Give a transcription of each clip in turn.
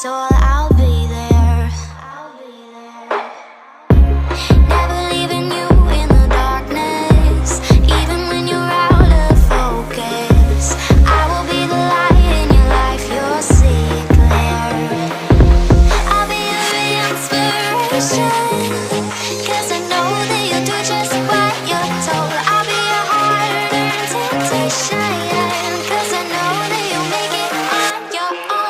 soul, I'll be there. Never leaving you in the darkness, even when you're out of focus. I will be the light in your life, you'll see it clear. I'll be your inspiration, 'cause I know that you'll do just what you're told. I'll be your hard-earned temptation, 'cause I know that you'll make it on your own.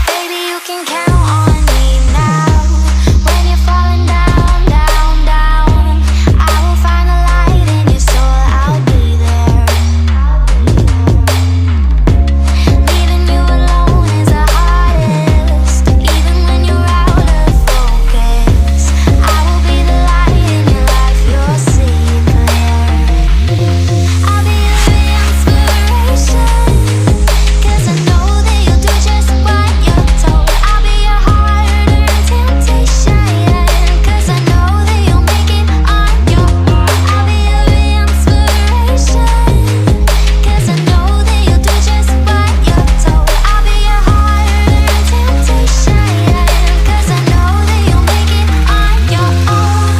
Baby, you can count on me now. When you're falling down, down, down, I will find the light in your soul, I'll be there. Leaving you alone is the hardest, even when you're out of focus. I will be the light in your life, you'll see it clear. I'll be your inspiration, 'cause I know that you'll do just what you're told. I'll be your hard-earned temptation, 'cause I know that you'll make it on your own. I'll be your inspiration, 'cause I know that you'll do just what you're told. I'll be your hard-earned temptation, 'cause I know that you'll make it on your own.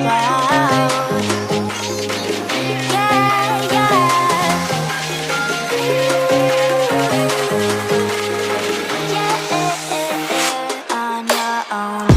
Wow. Yeah, yeah. On your own.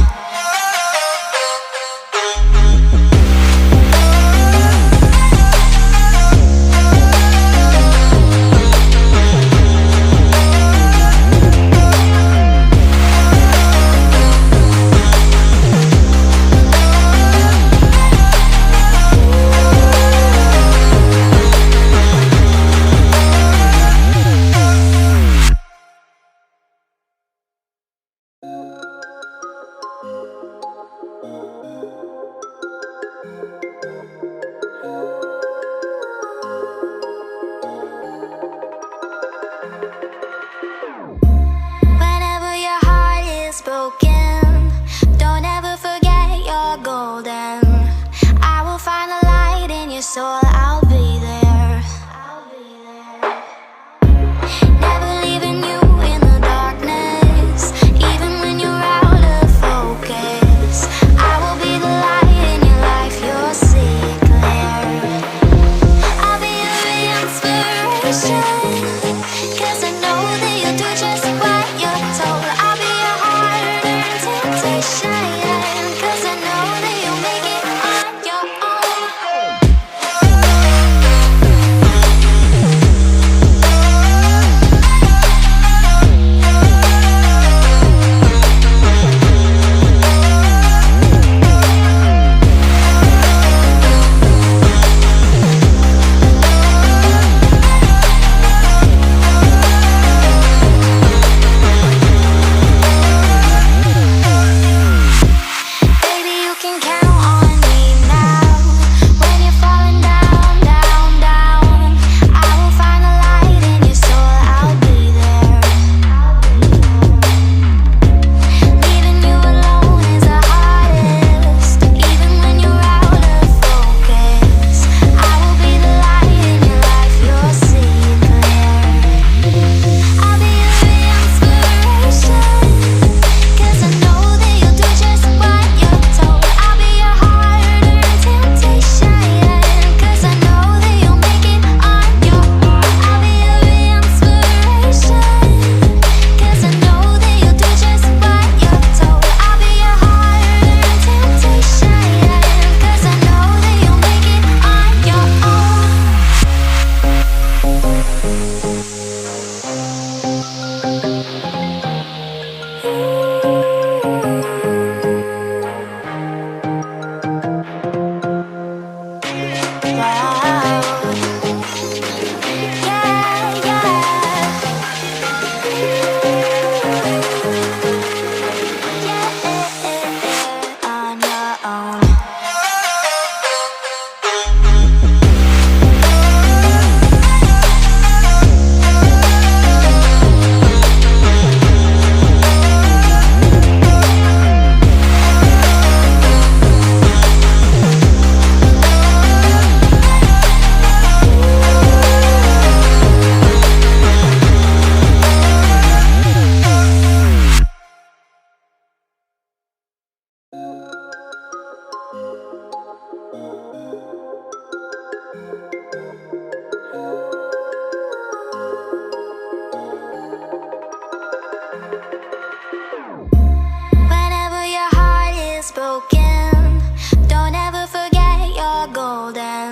broken. Don't ever forget you're golden.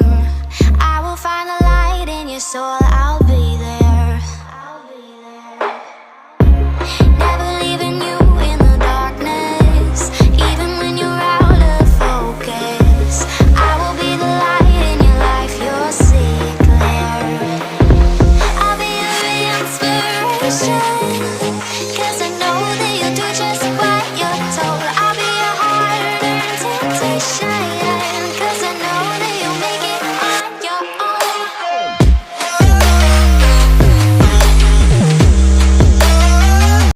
I will find the light in your soul, I'll be there. Never leaving you in the darkness, even when you're out of focus. I will be the light in your life, you'll see it clear. I'll be your inspiration, 'cause I